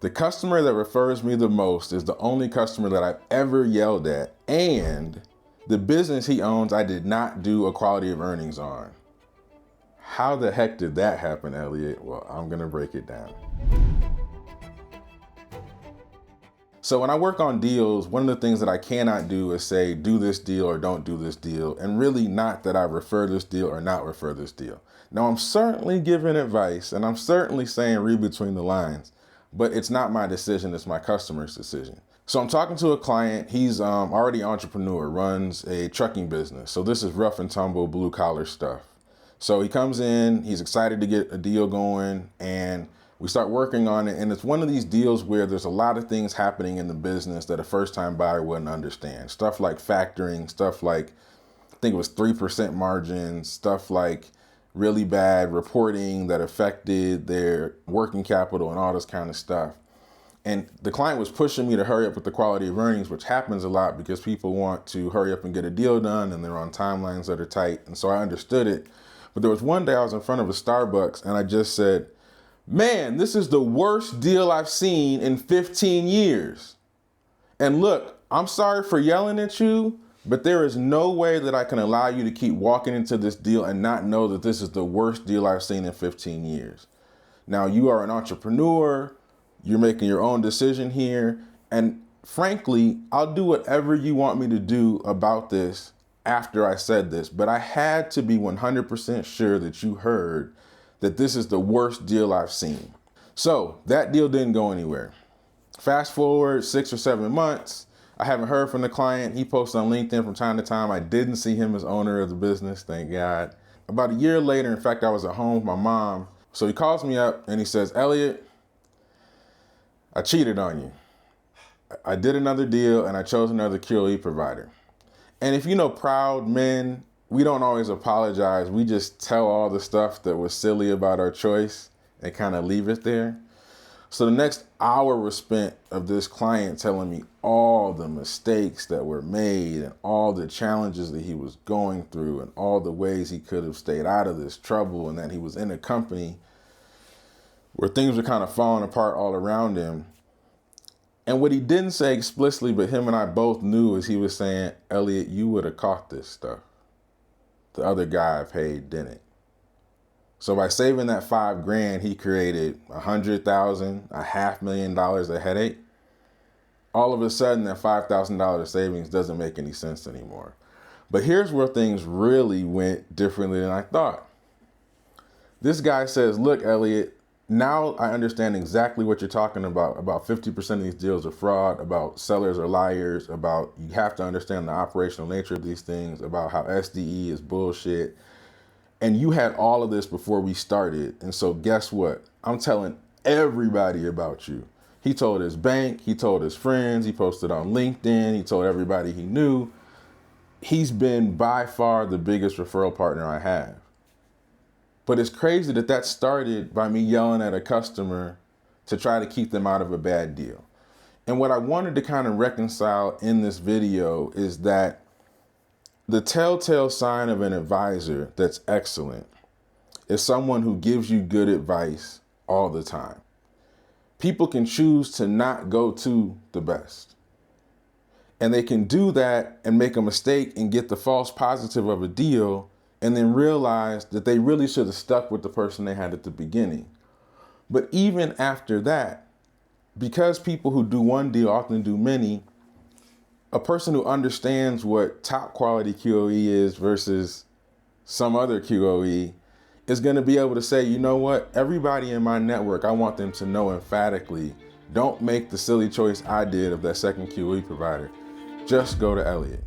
The customer that refers me the most is the only customer that I've ever yelled at, and the business he owns I did not do a quality of earnings on. How the heck did that happen, Elliott? Well, I'm gonna break it down. So when I work on deals, one of the things that I cannot do is say, do this deal or don't do this deal, and really not that I refer this deal or not refer this deal. Now, I'm certainly giving advice, and I'm certainly saying read between the lines, but it's not my decision, it's my customer's decision. So I'm talking to a client, he's already an entrepreneur, runs a trucking business. So this is rough and tumble, blue collar stuff. So he comes in, he's excited to get a deal going, and we start working on it. And it's one of these deals where there's a lot of things happening in the business that a first-time buyer wouldn't understand. Stuff like factoring, stuff like, I think it was 3% margins, stuff like really bad reporting that affected their working capital and all this kind of stuff. And the client was pushing me to hurry up with the quality of earnings, which happens a lot because people want to hurry up and get a deal done and they're on timelines that are tight. And so I understood it. But there was one day I was in front of a Starbucks and I just said, man, this is the worst deal I've seen in 15 years. And look, I'm sorry for yelling at you, but there is no way that I can allow you to keep walking into this deal and not know that this is the worst deal I've seen in 15 years. Now, you are an entrepreneur, you're making your own decision here, and frankly, I'll do whatever you want me to do about this after I said this, but I had to be 100% sure that you heard that this is the worst deal I've seen. So that deal didn't go anywhere. Fast forward 6 or 7 months, I haven't heard from the client. He posts on LinkedIn from time to time. I didn't see him as owner of the business, thank God. About a year later, in fact, I was at home with my mom. So he calls me up and he says, Elliott, I cheated on you. I did another deal and I chose another QOE provider. And if you know proud men, we don't always apologize. We just tell all the stuff that was silly about our choice and kind of leave it there. So the next hour was spent of this client telling me all the mistakes that were made and all the challenges that he was going through and all the ways he could have stayed out of this trouble, and that he was in a company where things were kind of falling apart all around him. And what he didn't say explicitly, but him and I both knew, is he was saying, Elliott, you would have caught this stuff. The other guy I paid didn't. So by saving that $5,000, he created $100,000, $500,000 of headache. All of a sudden, that $5,000 savings doesn't make any sense anymore. But here's where things really went differently than I thought. This guy says, look, Elliott, now I understand exactly what you're talking about. About 50% of these deals are fraud, about sellers are liars, about you have to understand the operational nature of these things, about how SDE is bullshit. And you had all of this before we started. And so guess what? I'm telling everybody about you. He told his bank, he told his friends, he posted on LinkedIn, he told everybody he knew. He's been by far the biggest referral partner I have. But it's crazy that that started by me yelling at a customer to try to keep them out of a bad deal. And what I wanted to kind of reconcile in this video is that the telltale sign of an advisor that's excellent is someone who gives you good advice all the time. People can choose to not go to the best. And they can do that and make a mistake and get the false positive of a deal and then realize that they really should have stuck with the person they had at the beginning. But even after that, because people who do one deal often do many, a person who understands what top quality QOE is versus some other QOE is going to be able to say, you know what, everybody in my network, I want them to know emphatically, don't make the silly choice I did of that second QOE provider. Just go to Elliott.